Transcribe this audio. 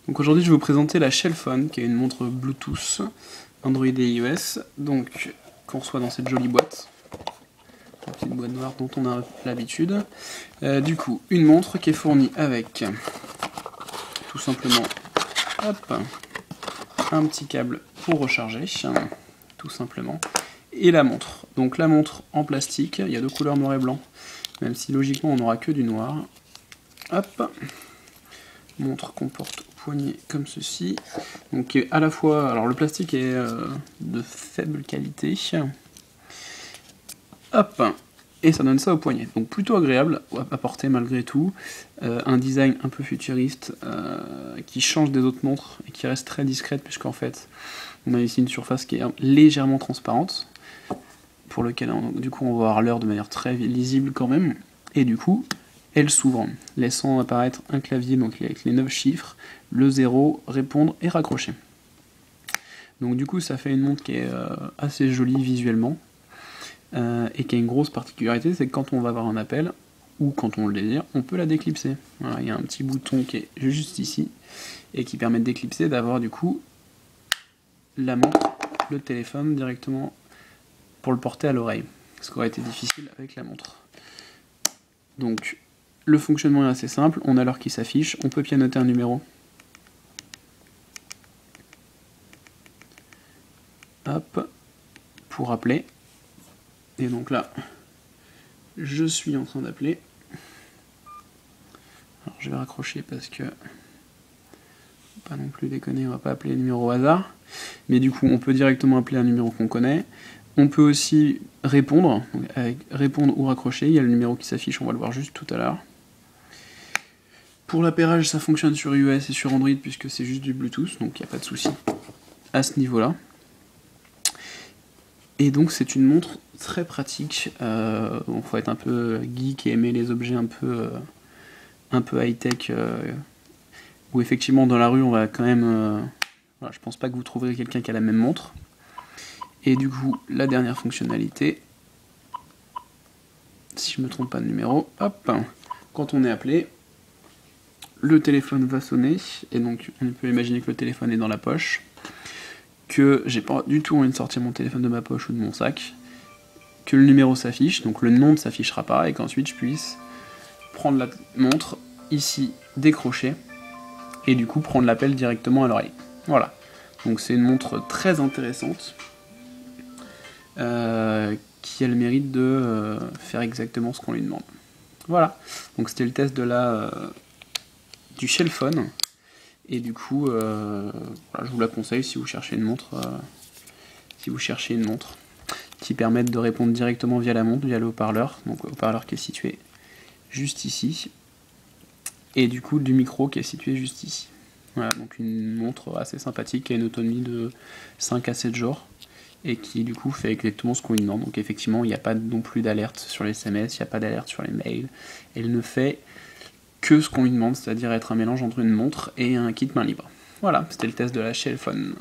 Donc aujourd'hui je vais vous présenter la Shellphone, qui est une montre Bluetooth, Android et iOS, donc qu'on reçoit dans cette jolie boîte. La petite boîte noire dont on a l'habitude. Du coup, une montre qui est fournie avec tout simplement un petit câble pour recharger, tout simplement, et la montre. Donc la montre en plastique, il y a deux couleurs noir et blanc, même si logiquement on n'aura que du noir. Hop, montre qu'on porte au poignet comme ceci. Donc à la fois, alors le plastique est de faible qualité. Hop, et ça donne ça au poignet. Donc plutôt agréable à porter malgré tout. Un design un peu futuriste qui change des autres montres et qui reste très discrète puisqu'en fait on a ici une surface qui est légèrement transparente pour lequel du coup on va voir l'heure de manière très lisible quand même. Et du coup elle s'ouvre, laissant apparaître un clavier donc avec les 9 chiffres, le 0, répondre et raccrocher. Donc du coup ça fait une montre qui est assez jolie visuellement et qui a une grosse particularité, c'est que quand on va avoir un appel ou quand on le désire, on peut la déclipser. Voilà, il y a un petit bouton qui est juste ici et qui permet de déclipser, d'avoir du coup la montre, le téléphone directement pour le porter à l'oreille, ce qui aurait été difficile avec la montre. Donc le fonctionnement est assez simple, on a l'heure qui s'affiche, on peut pianoter un numéro. Hop, pour appeler. Et donc là, je suis en train d'appeler. Alors je vais raccrocher parce que, pas non plus déconner, on va pas appeler les numéros au hasard. Mais du coup, on peut directement appeler un numéro qu'on connaît. On peut aussi répondre, donc avec répondre ou raccrocher, il y a le numéro qui s'affiche, on va le voir juste tout à l'heure. Pour l'appairage, ça fonctionne sur iOS et sur Android puisque c'est juste du Bluetooth, donc il n'y a pas de souci à ce niveau-là. Et donc c'est une montre très pratique, il faut être un peu geek et aimer les objets un peu high-tech, où effectivement dans la rue on va quand même... voilà, je pense pas que vous trouverez quelqu'un qui a la même montre. Et du coup, la dernière fonctionnalité, si je me trompe pas de numéro, hop, quand on est appelé, le téléphone va sonner, et donc on peut imaginer que le téléphone est dans la poche, que j'ai pas du tout envie de sortir mon téléphone de ma poche ou de mon sac, que le numéro s'affiche, donc le nom ne s'affichera pas, et qu'ensuite je puisse prendre la montre, ici, décrocher, et du coup prendre l'appel directement à l'oreille. Voilà, donc c'est une montre très intéressante, qui a le mérite de faire exactement ce qu'on lui demande. Voilà, donc c'était le test de du Shellphone, et du coup, voilà, je vous la conseille si vous cherchez une montre, qui permette de répondre directement via la montre, via le haut-parleur, donc le haut-parleur qui est situé juste ici, et du coup du micro qui est situé juste ici. Voilà, donc une montre assez sympathique qui a une autonomie de 5 à 7 jours, et qui du coup fait exactement ce qu'on lui demande. Donc effectivement il n'y a pas non plus d'alerte sur les SMS, il n'y a pas d'alerte sur les mails, elle ne fait que ce qu'on lui demande, c'est-à-dire être un mélange entre une montre et un kit main libre. Voilà, c'était le test de la Shellphone.